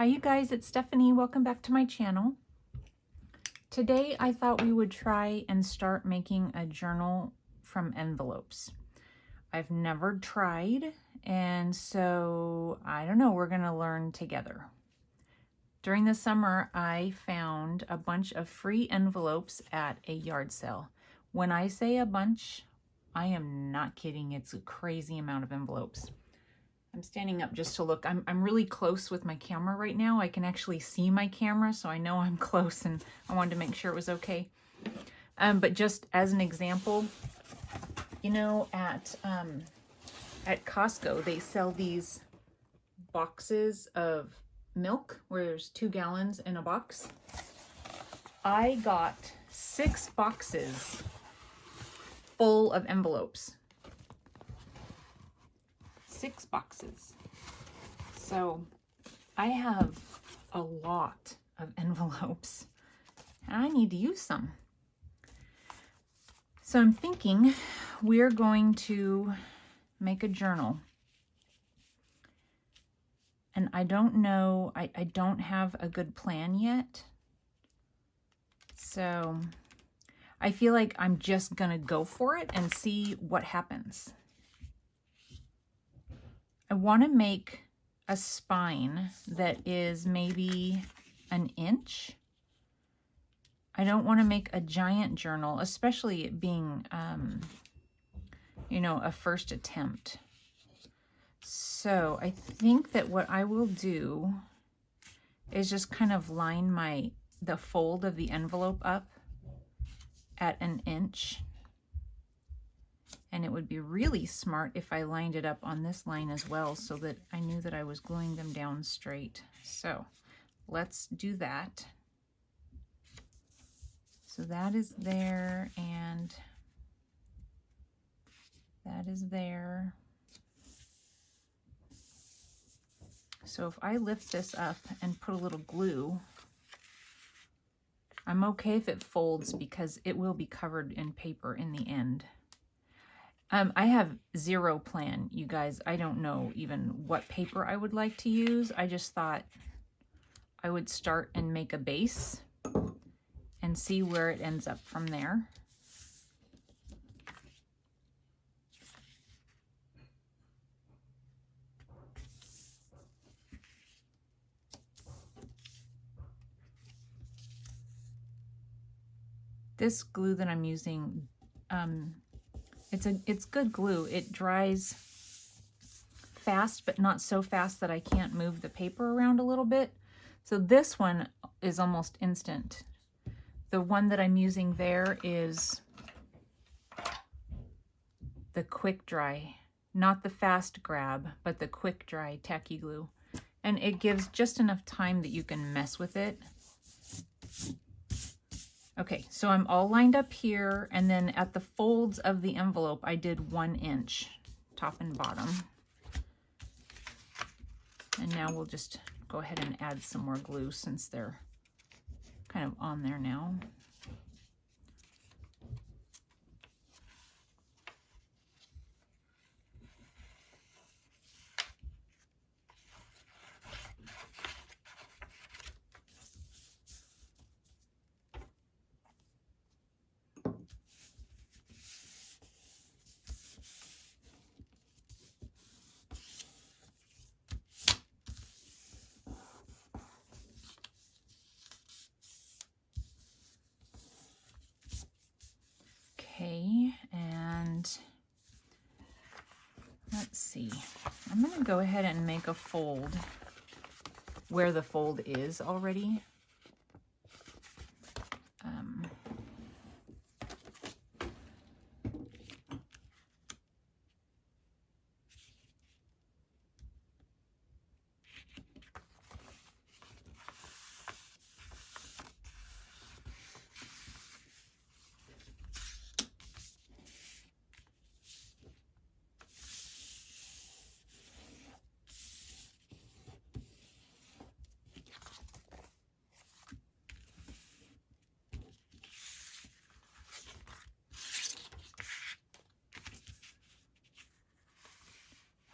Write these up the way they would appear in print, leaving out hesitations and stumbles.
Hi you guys, it's Stephanie. Welcome back to my channel. Today I thought we would try and start making a journal from envelopes. I've never tried, and so I don't know, we're gonna learn together. During the summer, I found a bunch of free envelopes at a yard sale. When I say a bunch, I am not kidding. It's a crazy amount of envelopes. I'm standing up just to look. I'm really close with my camera right now. I can actually see my camera, so I know I'm close, and I wanted to make sure it was okay. But just as an example, you know, at Costco, they sell these boxes of milk where there's 2 gallons in a box. I got 6 boxes full of envelopes. 6 boxes. So I have a lot of envelopes and I need to use some. So I'm thinking we're going to make a journal. And I don't know, I don't have a good plan yet. So I feel like I'm just gonna go for it and see what happens. I want to make a spine that is maybe an inch. I don't want to make a giant journal, especially it being, you know, a first attempt. So I think that what I will do is just kind of line the fold of the envelope up at an inch. And it would be really smart if I lined it up on this line as well so that I knew that I was gluing them down straight. So let's do that. So that is there and that is there. So if I lift this up and put a little glue, I'm okay if it folds because it will be covered in paper in the end. I have zero plan, you guys. I don't know even what paper I would like to use. I just thought I would start and make a base and see where it ends up from there. This glue that I'm using, it's good glue. It dries fast, but not so fast that I can't move the paper around a little bit. So this one is almost instant. The one that I'm using there is the quick dry, not the fast grab, but the quick dry tacky glue. And it gives just enough time that you can mess with it. Okay, so I'm all lined up here, and then at the folds of the envelope, I did 1 inch, top and bottom. And now we'll just go ahead and add some more glue since they're kind of on there now. Okay, and let's see. I'm going to go ahead and make a fold where the fold is already.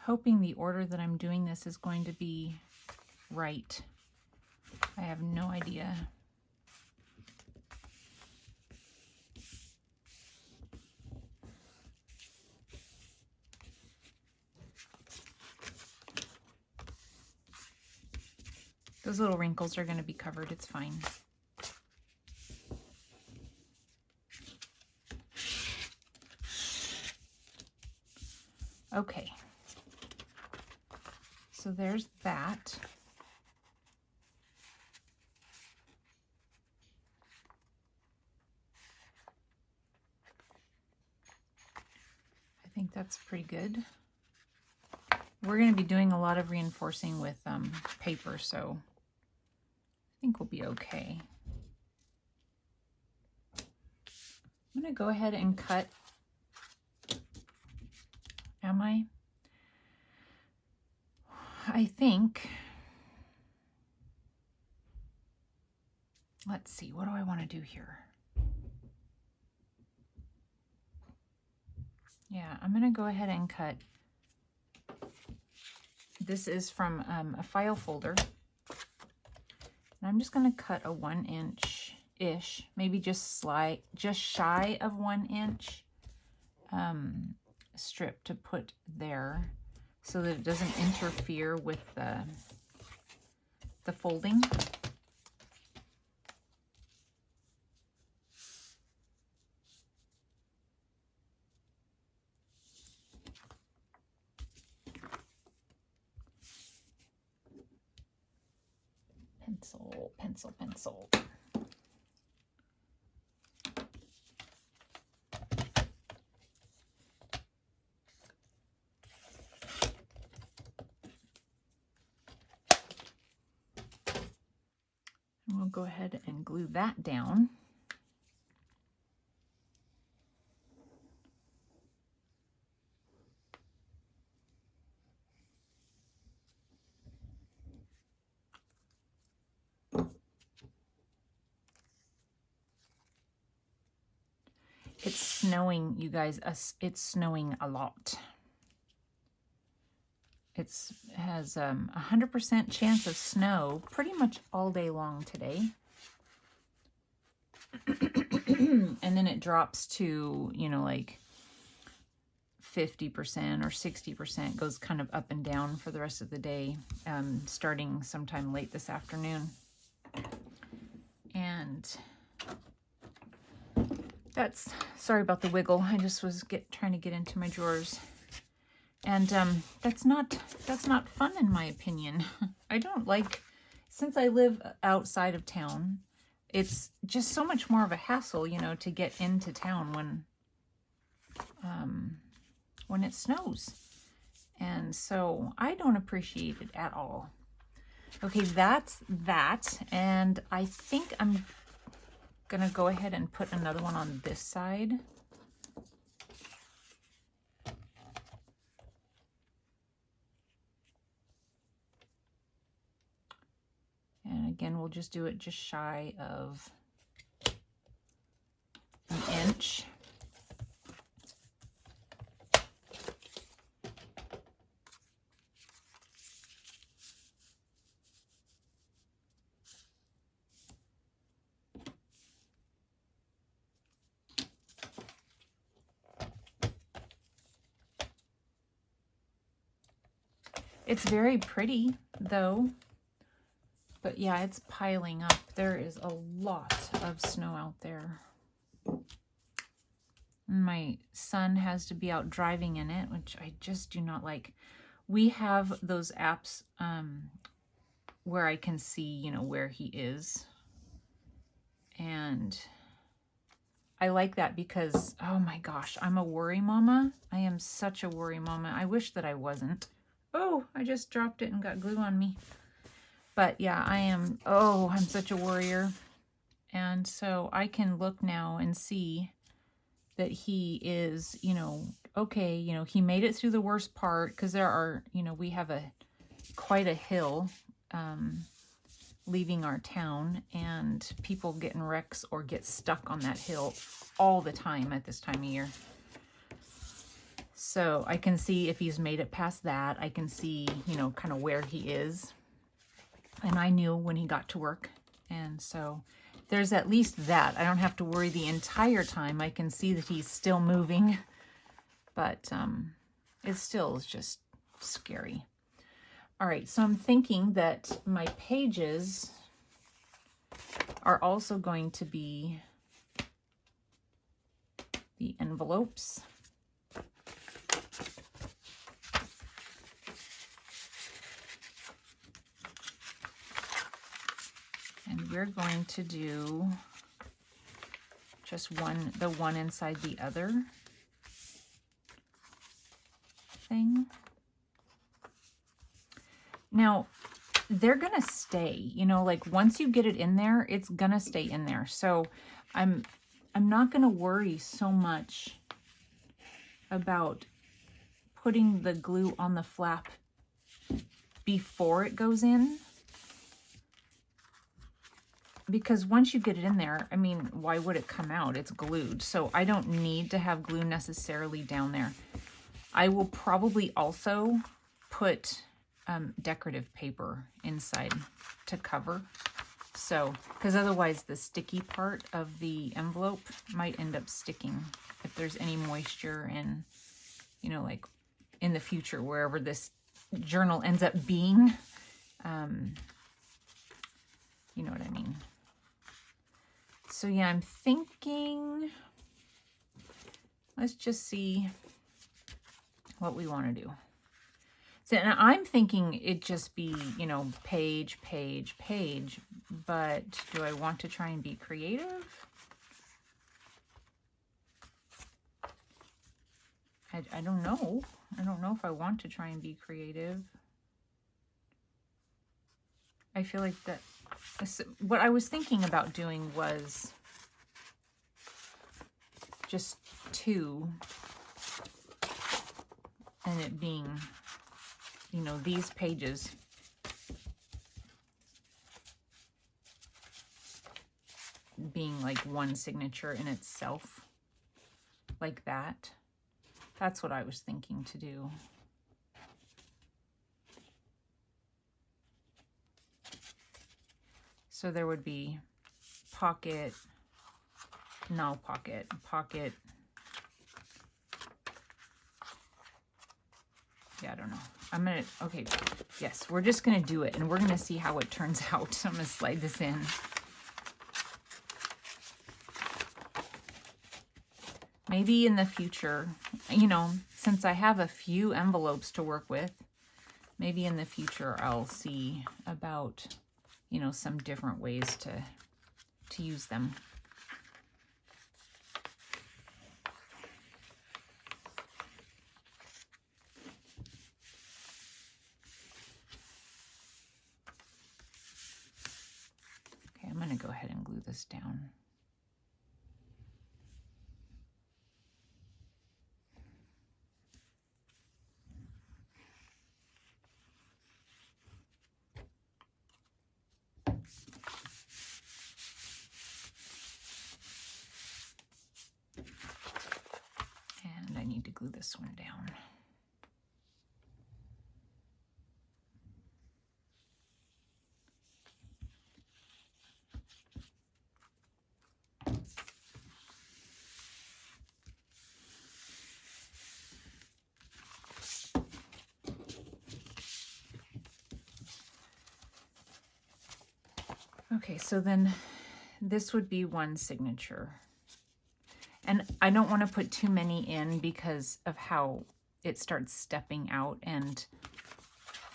Hoping the order that I'm doing this is going to be right. I have no idea. Those little wrinkles are going to be covered. It's fine. Okay. So there's that. I think that's pretty good. We're going to be doing a lot of reinforcing with paper, so I think we'll be okay. I'm going to go ahead and cut. Am I? I think, let's see, what do I want to do here? Yeah, I'm going to go ahead and cut. This is from a file folder. And I'm just going to cut a 1 inch-ish, maybe just shy of 1 inch strip to put there so that it doesn't interfere with the folding. Pencil, pencil, pencil. And we'll go ahead and glue that down. It's snowing, you guys. It's snowing a lot. It has 100% chance of snow pretty much all day long today. And then it drops to, you know, like 50% or 60%, goes kind of up and down for the rest of the day, starting sometime late this afternoon. And that's, sorry about the wiggle. I just was trying to get into my drawers. And that's not fun in my opinion. I don't like, since I live outside of town, it's just so much more of a hassle, you know, to get into town when it snows. And so I don't appreciate it at all. Okay, that's that. And I think I'm gonna go ahead and put another one on this side. And again, we'll just do it just shy of an inch. It's very pretty though. But yeah, it's piling up. There is a lot of snow out there. My son has to be out driving in it, which I just do not like. We have those apps where I can see, you know, where he is. And I like that because, oh my gosh, I'm a worry mama. I am such a worry mama. I wish that I wasn't. Oh, I just dropped it and got glue on me. But yeah, I am, oh, I'm such a worrier. And so I can look now and see that he is, you know, okay, you know, he made it through the worst part, because there are, you know, we have quite a hill leaving our town, and people get in wrecks or get stuck on that hill all the time at this time of year. So I can see if he's made it past that. I can see, you know, kind of where he is. And I knew when he got to work. And so there's at least that. I don't have to worry the entire time. I can see that he's still moving, but it still is just scary. All right, so I'm thinking that my pages are also going to be the envelopes. And we're going to do just the one inside the other thing. Now, they're gonna stay, you know, like once you get it in there, it's gonna stay in there. So I'm not gonna worry so much about putting the glue on the flap before it goes in. Because once you get it in there, I mean, why would it come out? It's glued. So I don't need to have glue necessarily down there. I will probably also put decorative paper inside to cover. So, because otherwise the sticky part of the envelope might end up sticking if there's any moisture and, you know, like in the future, wherever this journal ends up being, you know what I mean? So yeah, I'm thinking, let's just see what we want to do. So, and I'm thinking it just be, you know, page, page, page, but do I want to try and be creative? I don't know. I don't know if I want to try and be creative. I feel like that, what I was thinking about doing was just 2, and it being, you know, these pages being like one signature in itself, like that. That's what I was thinking to do. So there would be pocket, no pocket, pocket. Yeah, I don't know. I'm gonna, okay, yes, we're just gonna do it and we're gonna see how it turns out. So I'm gonna slide this in. Maybe in the future, you know, since I have a few envelopes to work with, maybe in the future I'll see about, you know, some different ways to use them. Okay, I'm going to go ahead and glue this down. And I need to glue this one down. Okay, so then this would be one signature. And I don't want to put too many in because of how it starts stepping out. And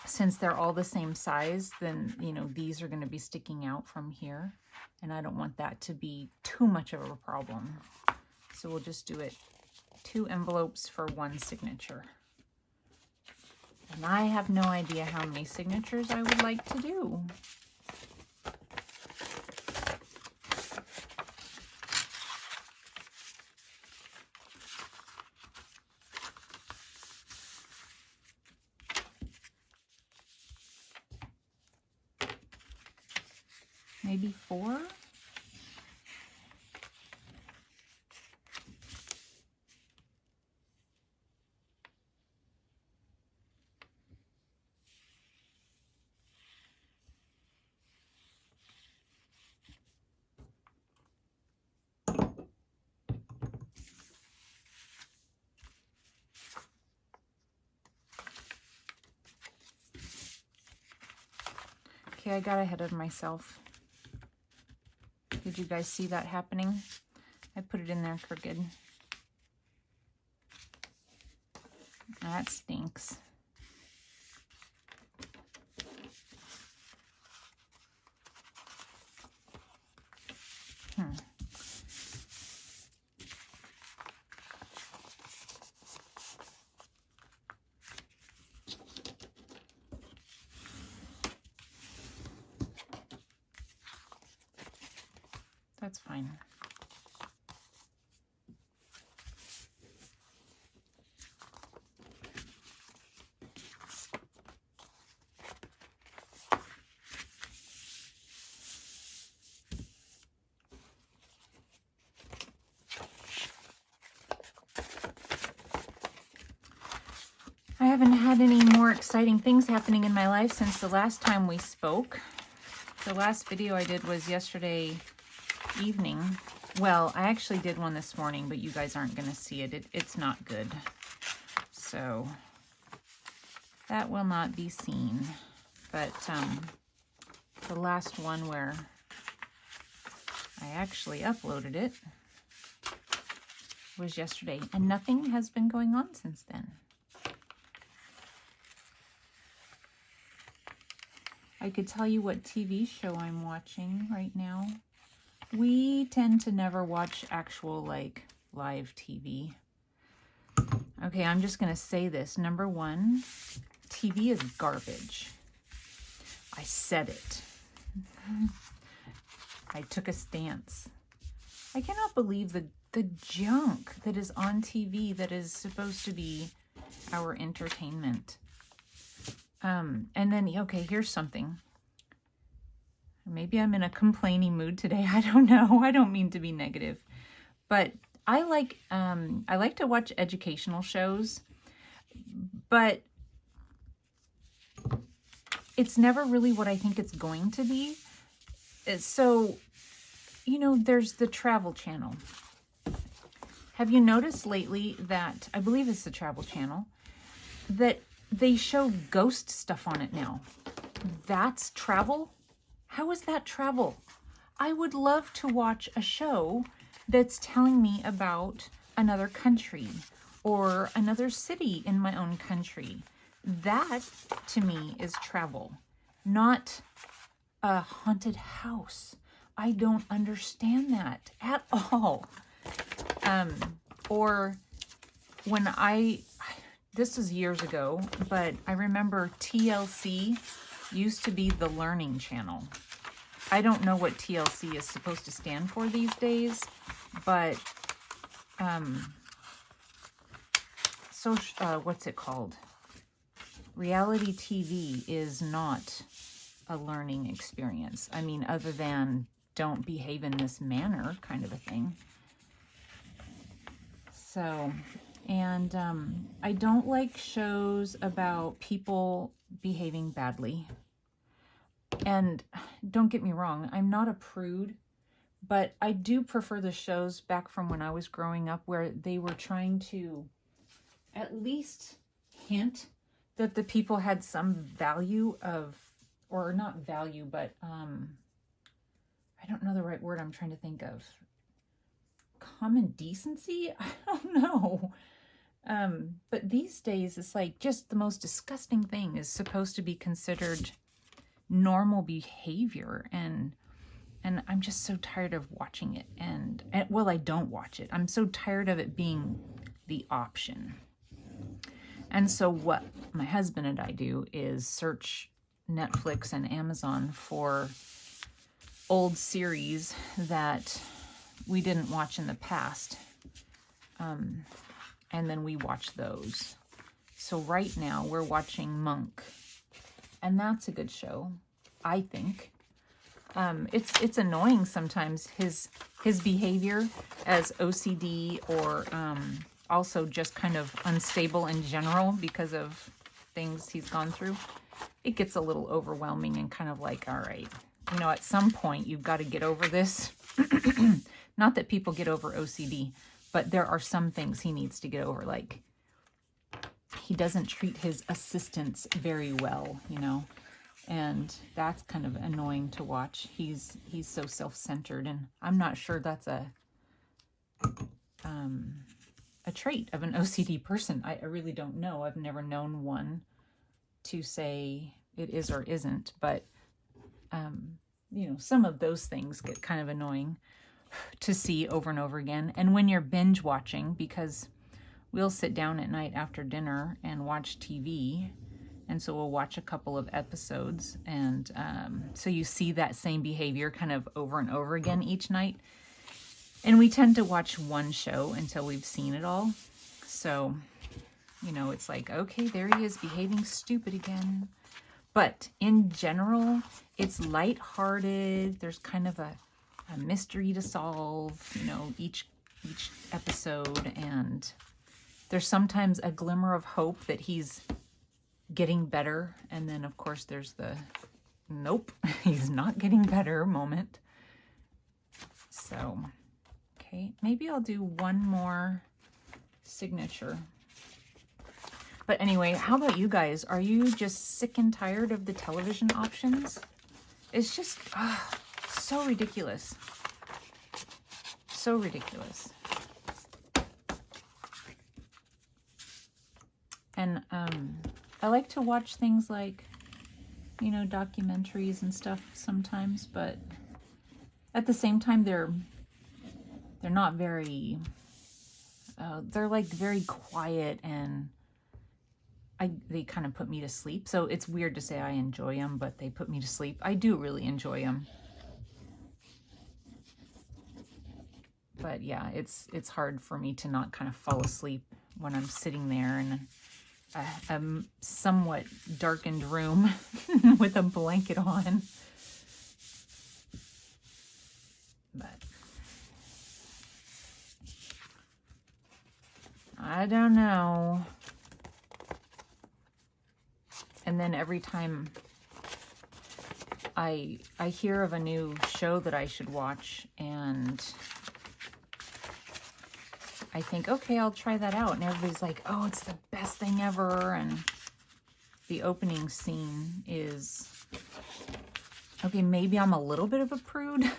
since they're all the same size, then, you know, these are going to be sticking out from here. And I don't want that to be too much of a problem. So we'll just do it 2 envelopes for 1 signature. And I have no idea how many signatures I would like to do. Maybe 4? Okay, I got ahead of myself. Did you guys see that happening? I put it in there crooked. That stinks. That's fine. I haven't had any more exciting things happening in my life since the last time we spoke. The last video I did was yesterday evening. Well, I actually did one this morning, but you guys aren't going to see it. It's not good. So that will not be seen. But the last one where I actually uploaded it was yesterday, and nothing has been going on since then. I could tell you what TV show I'm watching right now. We tend to never watch actual, like, live TV. Okay, I'm just going to say this. Number one, TV is garbage. I said it. I took a stance. I cannot believe the junk that is on TV that is supposed to be our entertainment. And then, okay, here's something. Maybe I'm in a complaining mood today. I don't know. I don't mean to be negative. But I like to watch educational shows, but it's never really what I think it's going to be. So, you know, there's the Travel Channel. Have you noticed lately that, I believe it's the Travel Channel, that they show ghost stuff on it now? That's travel? How is that travel? I would love to watch a show that's telling me about another country or another city in my own country. That, to me, is travel, not a haunted house. I don't understand that at all. Or when this is years ago, but I remember TLC used to be the Learning Channel. I don't know what TLC is supposed to stand for these days, but what's it called? Reality TV is not a learning experience. I mean, other than don't behave in this manner kind of a thing. So, and I don't like shows about people behaving badly. And don't get me wrong, I'm not a prude, but I do prefer the shows back from when I was growing up where they were trying to at least hint that the people had some value of, or not value, but I don't know the right word I'm trying to think of. Common decency? I don't know. But these days, it's like just the most disgusting thing is supposed to be considered normal behavior, and I'm just so tired of watching it. And well, I don't watch it. I'm so tired of it being the option. And so what my husband and I do is search Netflix and Amazon for old series that we didn't watch in the past. And then we watch those. So right now we're watching Monk. And that's a good show, I think. It's annoying sometimes, his behavior as OCD, or also just kind of unstable in general because of things he's gone through. It gets a little overwhelming and kind of like, all right, you know, at some point you've got to get over this. Not that people get over OCD, but there are some things he needs to get over. Like, he doesn't treat his assistants very well, you know. And that's kind of annoying to watch. He's so self-centered, and I'm not sure that's a trait of an OCD person. I really don't know. I've never known one to say it is or isn't, but you know, some of those things get kind of annoying to see over and over again. And when you're binge watching, because we'll sit down at night after dinner and watch TV, and so we'll watch a couple of episodes, and so you see that same behavior kind of over and over again each night. And we tend to watch one show until we've seen it all. So, you know, it's like, okay, there he is behaving stupid again. But in general, it's lighthearted. There's kind of a mystery to solve, you know, each episode. And there's sometimes a glimmer of hope that he's getting better. And then, of course, there's the nope, he's not getting better moment. So, okay, maybe I'll do one more signature. But anyway, how about you guys? Are you just sick and tired of the television options? It's just so ridiculous. So ridiculous. And I like to watch things like, you know, documentaries and stuff sometimes, but at the same time, they're not very, they're like very quiet, and they kind of put me to sleep. So it's weird to say I enjoy them, but they put me to sleep. I do really enjoy them. But yeah, it's hard for me to not kind of fall asleep when I'm sitting there in a somewhat darkened room with a blanket on. But I don't know. And then every time I hear of a new show that I should watch, and I think, okay, I'll try that out. And everybody's like, oh, it's the best thing ever. And the opening scene is, okay, maybe I'm a little bit of a prude,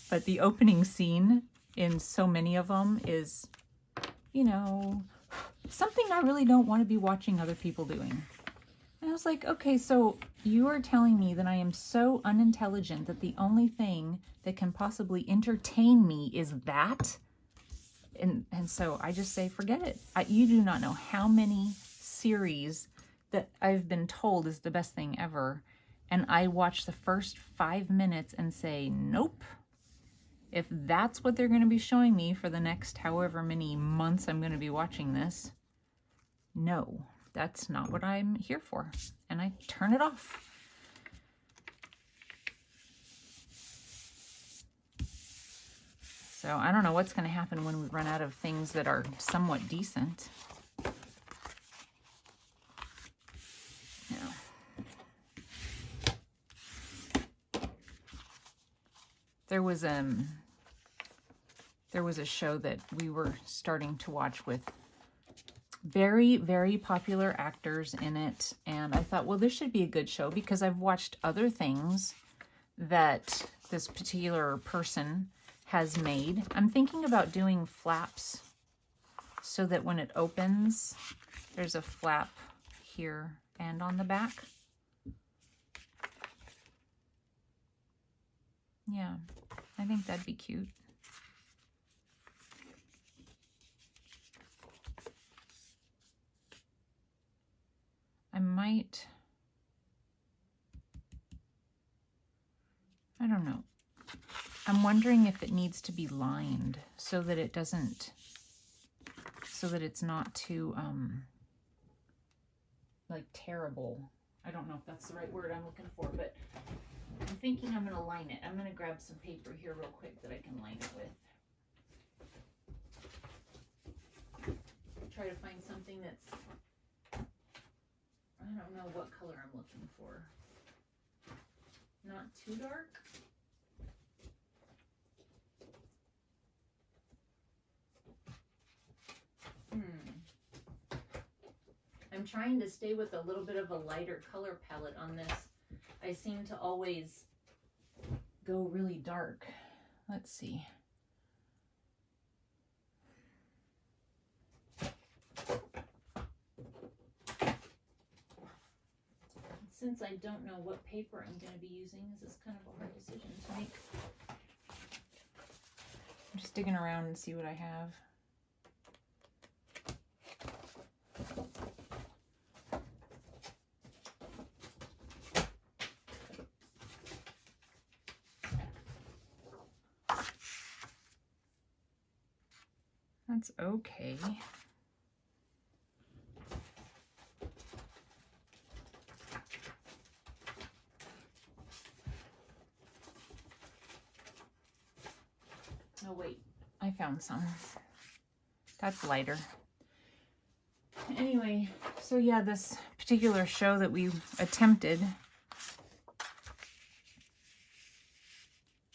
but the opening scene in so many of them is, you know, something I really don't want to be watching other people doing. And I was like, okay, so you are telling me that I am so unintelligent that the only thing that can possibly entertain me is that? And so I just say, forget it. You do not know how many series that I've been told is the best thing ever. And I watch the first 5 minutes and say, nope. If that's what they're going to be showing me for the next however many months I'm going to be watching this, no, that's not what I'm here for. And I turn it off. So I don't know what's going to happen when we run out of things that are somewhat decent. There was a show that we were starting to watch with very, very popular actors in it, and I thought, well, this should be a good show because I've watched other things that this particular person has made. I'm thinking about doing flaps so that when it opens, there's a flap here and on the back. Yeah, I think that'd be cute. I don't know. I'm wondering if it needs to be lined so that it doesn't, so that it's not too, like terrible. I don't know if that's the right word I'm looking for, but I'm thinking I'm going to line it. I'm going to grab some paper here real quick that I can line it with. Try to find something that's, I don't know what color I'm looking for. Not too dark. I'm trying to stay with a little bit of a lighter color palette on this. I seem to always go really dark. Let's see. Since I don't know what paper I'm going to be using, this is kind of a hard decision to make. I'm just digging around and see what I have. That's okay. Oh wait, I found some. That's lighter. Anyway, so yeah, this particular show that we attempted,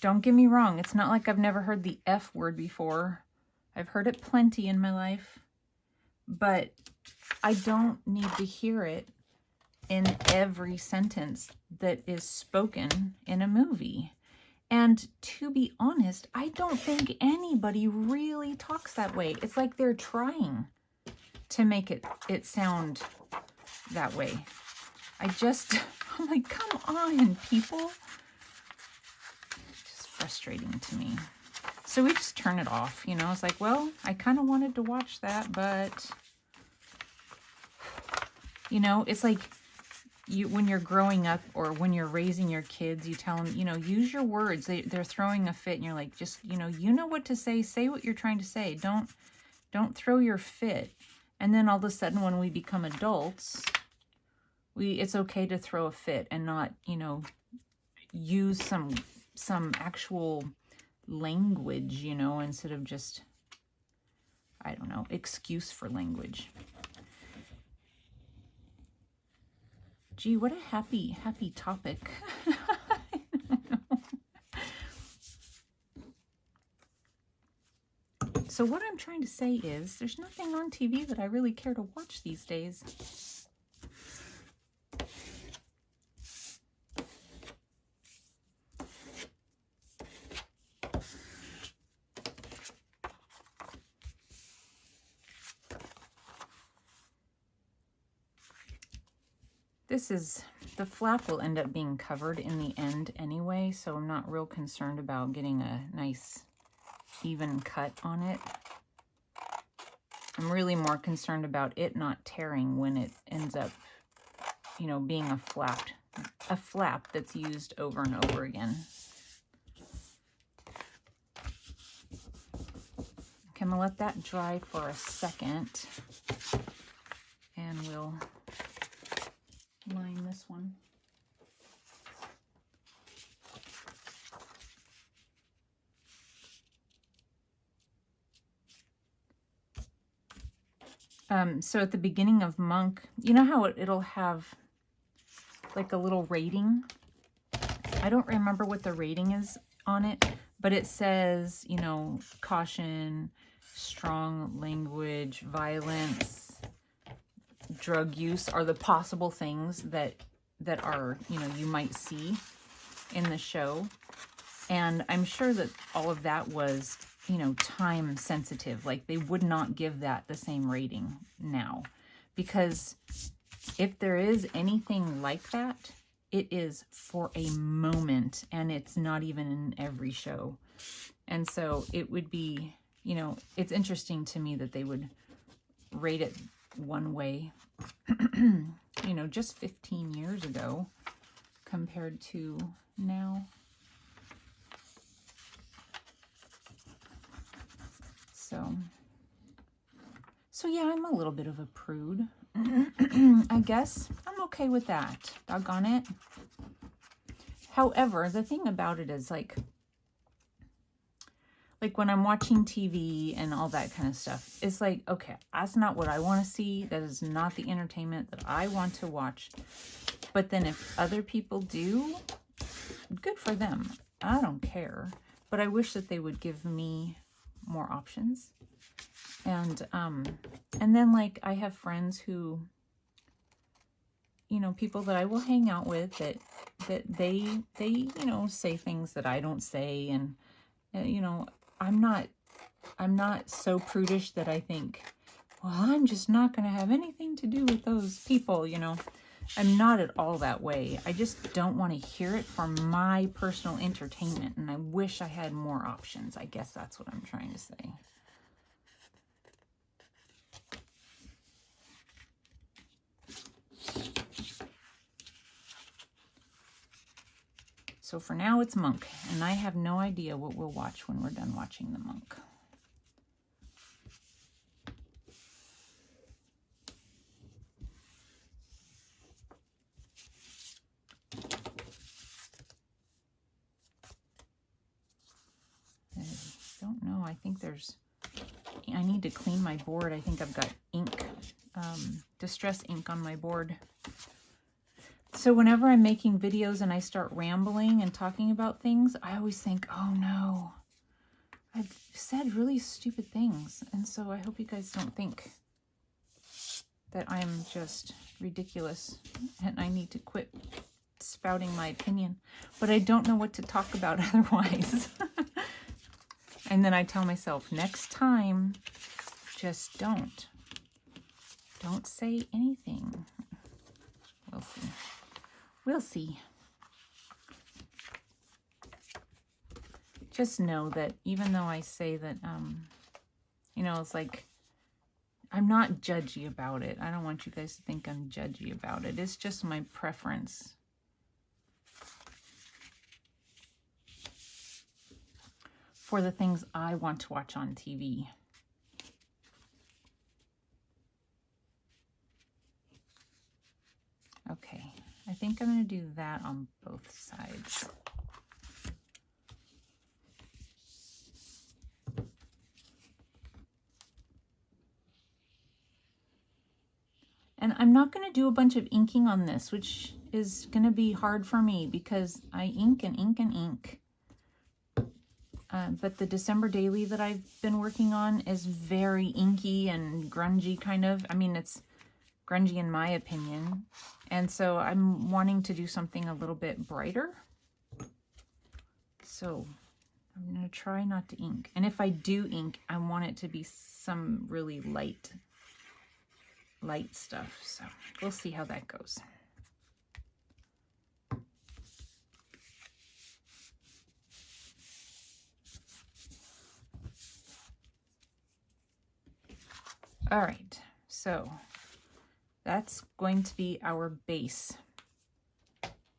don't get me wrong, it's not like I've never heard the F word before. I've heard it plenty in my life, but I don't need to hear it in every sentence that is spoken in a movie. And to be honest, I don't think anybody really talks that way. It's like they're trying to make it sound that way. I'm like, come on, people. It's just frustrating to me. So we just turn it off, you know. It's like, well, I kind of wanted to watch that, but, you know, it's like, when you're growing up or when you're raising your kids, you tell them, you know, use your words. They're throwing a fit and you're like, just, you know what to say what you're trying to say. Don't throw your fit. And then all of a sudden when we become adults, it's okay to throw a fit and not, you know, use some actual language, you know, instead of just, I don't know, excuse for language. Gee, what a happy topic. So what I'm trying to say is there's nothing on TV that I really care to watch these days. The flap will end up being covered in the end anyway, so I'm not real concerned about getting a nice even cut on it. I'm really more concerned about it not tearing when it ends up, you know, being a flap that's used over and over again. Okay, I'm gonna let that dry for a second and we'll line this one. So at the beginning of Monk, you know how it'll have like a little rating? I don't remember what the rating is on it, but it says, you know, caution, strong language, violence, drug use are the possible things that are, you know, you might see in the show. And I'm sure that all of that was, you know, time sensitive. Like they would not give that the same rating now, because if there is anything like that, it is for a moment and it's not even in every show. And so it would be, you know, it's interesting to me that they would rate it one way, you know, just 15 years ago compared to now. So yeah, I'm a little bit of a prude. I guess I'm okay with that. Doggone it. However, the thing about it is like when I'm watching TV and all that kind of stuff, it's like, okay, that's not what I want to see. That is not the entertainment that I want to watch. But then if other people do, good for them. I don't care. But I wish that they would give me more options. And then like I have friends who you know, people that I will hang out with that they you know, say things that I don't say, and you know, I'm not so prudish that I think, well, I'm just not going to have anything to do with those people, you know. I'm not at all that way. I just don't want to hear it for my personal entertainment, and I wish I had more options. I guess that's what I'm trying to say. So for now, it's Monk, and I have no idea what we'll watch when we're done watching the Monk. I don't know. I think I need to clean my board. I think I've got ink, distress ink on my board. So whenever I'm making videos and I start rambling and talking about things, I always think, oh no, I've said really stupid things. And so I hope you guys don't think that I'm just ridiculous and I need to quit spouting my opinion. But I don't know what to talk about otherwise. And then I tell myself, next time, just don't say anything. We'll see. We'll see. Just know that even though I say that, you know, it's like, I'm not judgy about it. I don't want you guys to think I'm judgy about it. It's just my preference. For the things I want to watch on TV. Okay, I think I'm going to do that on both sides. And I'm not going to do a bunch of inking on this, which is going to be hard for me because I ink and ink and ink. But the December daily that I've been working on is very inky and grungy kind of. I mean, it's grungy in my opinion. And so I'm wanting to do something a little bit brighter. So I'm going to try not to ink. And if I do ink, I want it to be some really light stuff. So we'll see how that goes. All right, so that's going to be our base.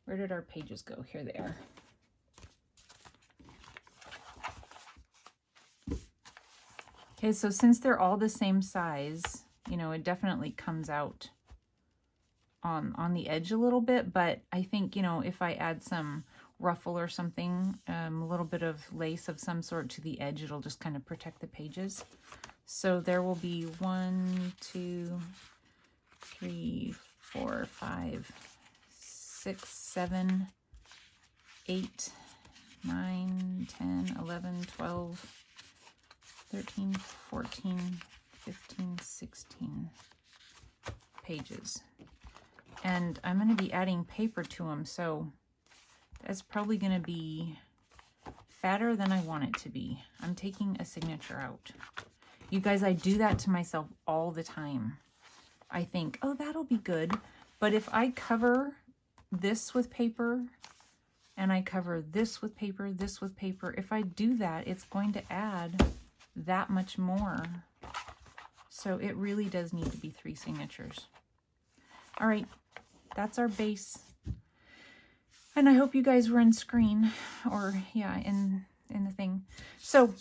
Where did our pages go? Here they are. Okay, so since they're all the same size, you know, it definitely comes out on the edge a little bit, but I think, you know, if I add some ruffle or something, a little bit of lace of some sort to the edge, it'll just kind of protect the pages. So there will be 1, 2, 3, 4, 5, 6, 7, 8, 9, 10, 11, 12, 13, 14, 15, 16 pages. And I'm going to be adding paper to them, so that's probably going to be fatter than I want it to be. I'm taking a signature out. You guys, I do that to myself all the time. I think, oh, that'll be good. But if I cover this with paper and I cover this with paper, if I do that, it's going to add that much more. So it really does need to be 3 signatures. All right, that's our base. And I hope you guys were in screen, or yeah, in the thing. So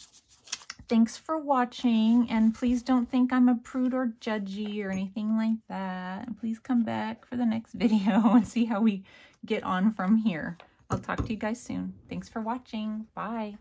thanks for watching, and please don't think I'm a prude or judgy or anything like that. And please come back for the next video and see how we get on from here. I'll talk to you guys soon. Thanks for watching. Bye.